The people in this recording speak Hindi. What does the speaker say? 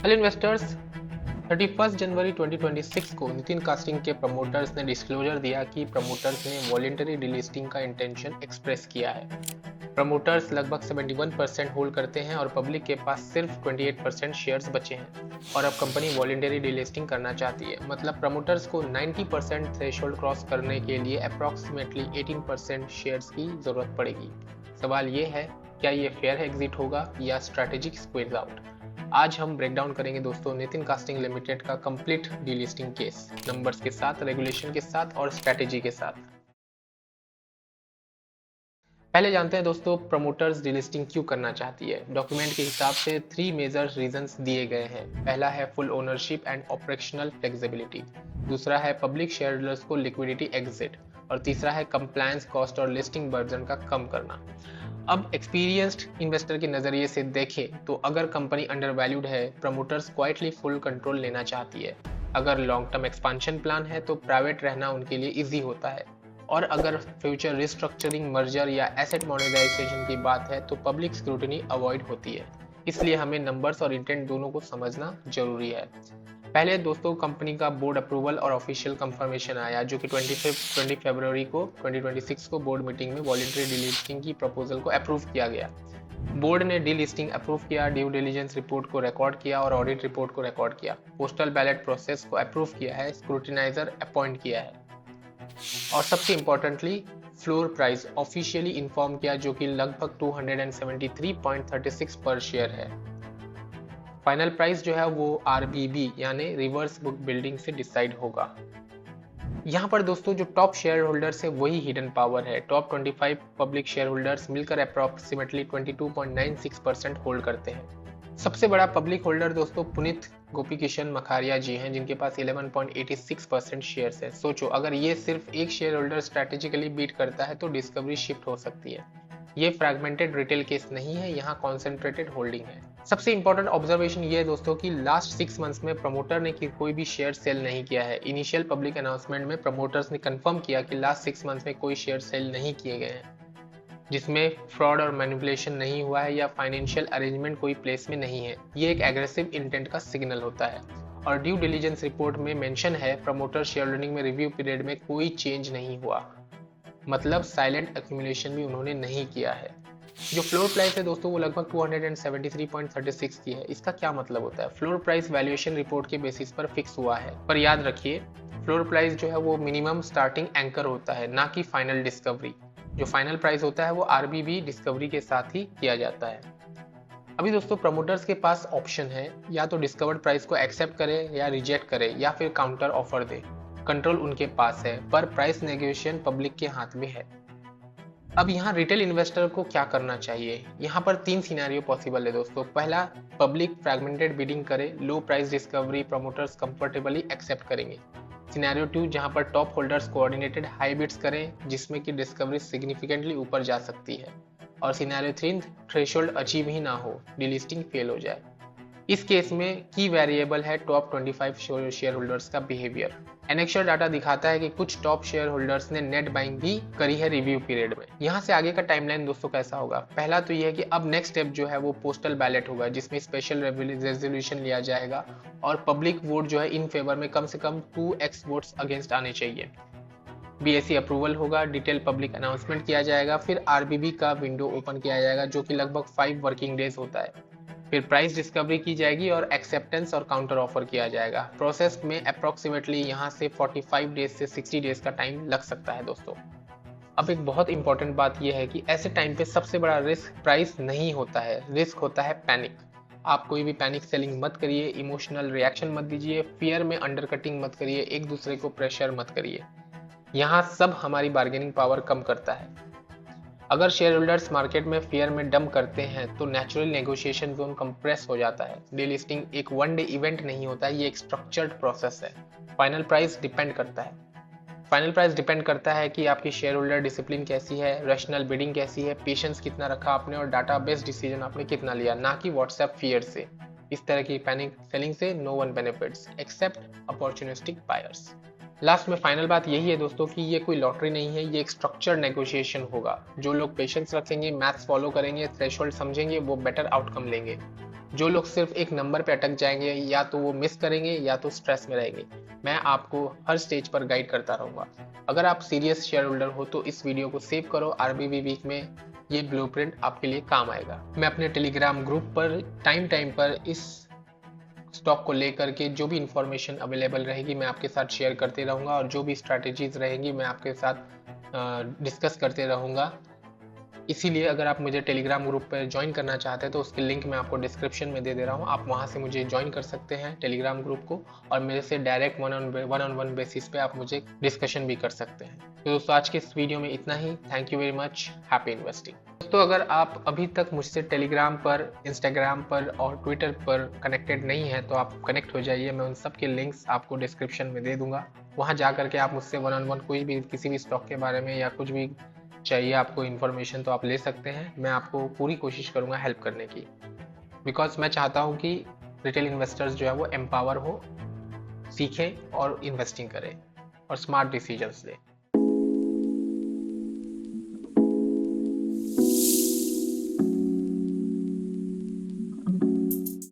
हेलो इन्वेस्टर्स, 31 जनवरी 2026 को नितिन कास्टिंग के प्रमोटर्स ने डिस्क्लोजर दिया कि प्रमोटर्स ने वॉलेंटरी डिलिस्टिंग का इंटेंशन एक्सप्रेस किया है। प्रमोटर्स लगभग 71% होल्ड करते हैं और पब्लिक के पास सिर्फ 28% शेयर्स बचे हैं और अब कंपनी वॉलेंटरी डिलिस्टिंग करना चाहती है। मतलब प्रमोटर्स को 90% थ्रेशोल्ड क्रॉस करने के लिए अप्रॉक्सीमेटली 18% शेयर्स की जरूरत पड़ेगी। सवाल ये है, क्या ये फेयर एग्जिट होगा या स्ट्रैटेजिक स्क्वीज आउट? आज हम ब्रेक डाउन करेंगे दोस्तों नितिन कास्टिंग लिमिटेड का कंप्लीट डीलिस्टिंग केस, नंबर्स के साथ, रेगुलेशन के साथ और स्ट्रैटेजी के साथ। पहले जानते हैं दोस्तों प्रमोटर्स डीलिस्टिंग क्यों करना चाहती है। डॉक्यूमेंट के हिसाब से 3 मेजर रीजंस दिए गए हैं। पहला है full ownership and operational flexibility, दूसरा है पब्लिक शेयर होल्डर्स को लिक्विडिटी एग्जिट और तीसरा है कंप्लायंस कॉस्ट और लिस्टिंग बर्डन का कम करना। अब एक्सपीरियंस्ड इन्वेस्टर के नजरिए से देखें तो अगर कंपनी अंडर वैल्यूड है, प्रमोटर्स क्वाइटली फुल कंट्रोल लेना चाहती है। अगर लॉन्ग टर्म एक्सपांशन प्लान है तो प्राइवेट रहना उनके लिए इजी होता है, और अगर फ्यूचर रिस्ट्रक्चरिंग, मर्जर या एसेट मोनेटाइजेशन की बात है तो पब्लिक स्क्रूटनी अवॉइड होती है। इसलिए हमें नंबर्स और इंटेंट दोनों को समझना जरूरी है। पहले दोस्तों कंपनी का बोर्ड अप्रूवल और ऑफिशियल कंफर्मेशन आया जो कि 20 फरवरी को 2026 को बोर्ड मीटिंग में वॉलेंटरी डीलिस्टिंग की प्रपोजल को अप्रूव किया गया। बोर्ड ने डीलिस्टिंग अप्रूव किया, ड्यू डिलिजेंस रिपोर्ट को रिकॉर्ड किया और ऑडिट रिपोर्ट को रिकॉर्ड किया, पोस्टल बैलेट प्रोसेस को अप्रूव किया है, स्क्रूटिनाइजर अपॉइंट किया है और सबसे importantly floor price officially inform किया जो कि लगभग 273.36 पर शेयर है। फाइनल प्राइस जो है वो RBB यानी रिवर्स बुक बिल्डिंग से डिसाइड होगा। यहाँ पर दोस्तों जो टॉप शेयर होल्डर्स है वही हिडन पावर है। टॉप 25 पब्लिक शेयर होल्डर्स मिलकर अप्रॉक्सीमेटली 22.96% होल्ड करते हैं। सबसे बड़ा पब्लिक होल्डर दोस्तों पुनीत गोपीकिशन मखारिया जी हैं जिनके पास 11.86% शेयर्स है। सोचो अगर ये सिर्फ एक शेयर होल्डर स्ट्रैटेजिकली बीट करता है तो डिस्कवरी शिफ्ट हो सकती है। ये फ्रैगमेंटेड रिटेल केस नहीं है, यहाँ कॉन्सेंट्रेटेड होल्डिंग है। सबसे इंपॉर्टेंट ऑब्जर्वेशन ये है दोस्तों कि लास्ट 6 मंथ्स में प्रमोटर ने कोई भी शेयर सेल नहीं किया है। इनिशियल पब्लिक अनाउंसमेंट में प्रमोटर्स ने कंफर्म किया कि लास्ट 6 मंथ्स में कोई शेयर सेल नहीं किए गए हैं, जिसमें फ्रॉड और मैनिपुलेशन नहीं हुआ है या फाइनेंशियल अरेंजमेंट कोई प्लेस में नहीं है। ये एक एग्रेसिव इंटेंट का सिग्नल होता है। और ड्यू डिलिजेंस रिपोर्ट में मेंशन है प्रमोटर शेयर होल्डिंग में रिव्यू पीरियड में कोई चेंज नहीं हुआ, मतलब साइलेंट एक्यूमुलेशन भी उन्होंने नहीं किया है। जो फ्लोर प्राइस है दोस्तों वो लगभग 273.36 की है। इसका क्या मतलब होता है? फ्लोर प्राइस वैल्यूएशन रिपोर्ट के बेसिस पर फिक्स हुआ है, पर याद रखिए फ्लोर प्राइस जो है वो मिनिमम स्टार्टिंग एंकर होता है, ना कि फाइनल डिस्कवरी। जो फाइनल प्राइस होता है वो RBB डिस्कवरी के साथ ही किया जाता है। अभी दोस्तों प्रमोटर्स के पास ऑप्शन है, या तो डिस्कवर्ड प्राइस को एक्सेप्ट करे या रिजेक्ट करे या फिर काउंटर ऑफर दे। कंट्रोल उनके पास है, पर प्राइस नेगोशिएशन पब्लिक के हाथ में है। अब यहाँ रिटेल इन्वेस्टर को क्या करना चाहिए? यहाँ पर 3 सिनेरियो पॉसिबल है दोस्तों। पहला, पब्लिक फ्रैगमेंटेड बिडिंग करे, low price discovery promoters comfortably accept करेंगे। सिनेरियो 2, जहाँ पर top holders coordinated high bids करें जिसमें कि डिस्कवरी सिग्निफिकेंटली ऊपर जा सकती है। और सिनेरियो 3, थ्रेशोल्ड अचीव ही ना हो, डिलिस्टिंग फेल हो जाए। इस केस में की वेरिएबल है टॉप 25 शेयर होल्डर्स का बिहेवियर। एनेक्शल डाटा दिखाता है कि कुछ टॉप शेयर होल्डर्स ने नेट बाइंग भी करी है रिव्यू पीरियड में। यहाँ से आगे का टाइमलाइन दोस्तों कैसा होगा? पहला तो यह है कि अब नेक्स्ट स्टेप जो है वो पोस्टल बैलेट होगा जिसमें स्पेशल रेजोल्यूशन लिया जाएगा और पब्लिक वोट जो है इन फेवर में कम से कम 2x वोट्स अगेंस्ट आने चाहिए। BSE अप्रूवल होगा, डिटेल पब्लिक अनाउंसमेंट किया जाएगा, फिर RBB का विंडो ओपन किया जाएगा जो कि लगभग 5 वर्किंग डेज होता है। फिर प्राइस डिस्कवरी की जाएगी और एक्सेप्टेंस और काउंटर ऑफर किया जाएगा। प्रोसेस में अप्रॉक्सीमेटली यहाँ से 45 डेज से 60 डेज का टाइम लग सकता है दोस्तों। अब एक बहुत इंपॉर्टेंट बात यह है कि ऐसे टाइम पे सबसे बड़ा रिस्क प्राइस नहीं होता है, रिस्क होता है पैनिक। आप कोई भी पैनिक सेलिंग मत करिए, इमोशनल रिएक्शन मत दीजिए, फियर में अंडरकटिंग मत करिए, एक दूसरे को प्रेशर मत करिए। यहाँ सब हमारी बार्गेनिंग पावर कम करता है। अगर शेयर होल्डर्स मार्केट में फियर में डंप करते हैं तो नेचुरल नेगोशिएशन जोन कंप्रेस हो जाता है। डीलिस्टिंग एक वन डे इवेंट नहीं होता है, ये एक स्ट्रक्चर्ड प्रोसेस है। फाइनल प्राइस डिपेंड करता है कि आपकी शेयर होल्डर डिसिप्लिन कैसी है, रैशनल बिडिंग कैसी है, पेशेंस कितना रखा आपने और डाटा बेस्ड डिसीजन आपने कितना लिया, ना कि व्हाट्सएप फियर से। इस तरह की पैनिक सेलिंग से no one benefits except opportunistic buyers. Last में फाइनल बात यही है दोस्तों कि ये कोई लॉटरी नहीं है, ये एक स्ट्रक्चर्ड नेगोशिएशन होगा। जो लोग पेशेंस रखेंगे, मैथ्स फॉलो करेंगे, थ्रेशोल्ड समझेंगे, वो बेटर आउटकम लेंगे। जो लोग सिर्फ एक नंबर पे अटक जाएंगे या तो वो मिस करेंगे या तो स्ट्रेस में रहेंगे। मैं आपको हर स्टेज पर गाइड करता रहूंगा। अगर आप सीरियस शेयर होल्डर हो तो इस वीडियो को सेव करो। आरबीवी वीक में ये ब्लूप्रिंट आपके लिए काम आएगा। मैं अपने टेलीग्राम ग्रुप पर टाइम पर इस स्टॉक को लेकर के जो भी इंफॉर्मेशन अवेलेबल रहेगी मैं आपके साथ शेयर करते रहूंगा, और जो भी स्ट्रैटेजीज रहेंगी मैं आपके साथ डिस्कस करते रहूंगा। इसीलिए अगर आप मुझे टेलीग्राम ग्रुप पर ज्वाइन करना चाहते हैं तो उसकी लिंक मैं आपको डिस्क्रिप्शन में दे रहा हूँ। आप वहाँ से मुझे ज्वाइन कर सकते हैं टेलीग्राम ग्रुप को, और मेरे से direct one on one basis पे आप मुझे डिस्कशन भी कर सकते हैं। तो दोस्तों आज के इस वीडियो में इतना ही। Thank you very much. Happy investing. दोस्तों अगर आप अभी तक मुझसे टेलीग्राम पर, इंस्टाग्राम पर और ट्विटर पर कनेक्टेड नहीं है तो आप कनेक्ट हो जाइए। मैं उन सब के लिंक्स आपको डिस्क्रिप्शन में दे दूंगा। वहाँ जा करके आप मुझसे वन ऑन वन कोई भी किसी भी स्टॉक के बारे में या कुछ भी चाहिए आपको इन्फॉर्मेशन तो आप ले सकते हैं। मैं आपको पूरी कोशिश करूंगा हेल्प करने की, बिकॉज मैं चाहता हूं कि रिटेल इन्वेस्टर्स जो है वो एम्पावर हो, सीखें और इन्वेस्टिंग करें और स्मार्ट डिसीजंस लें।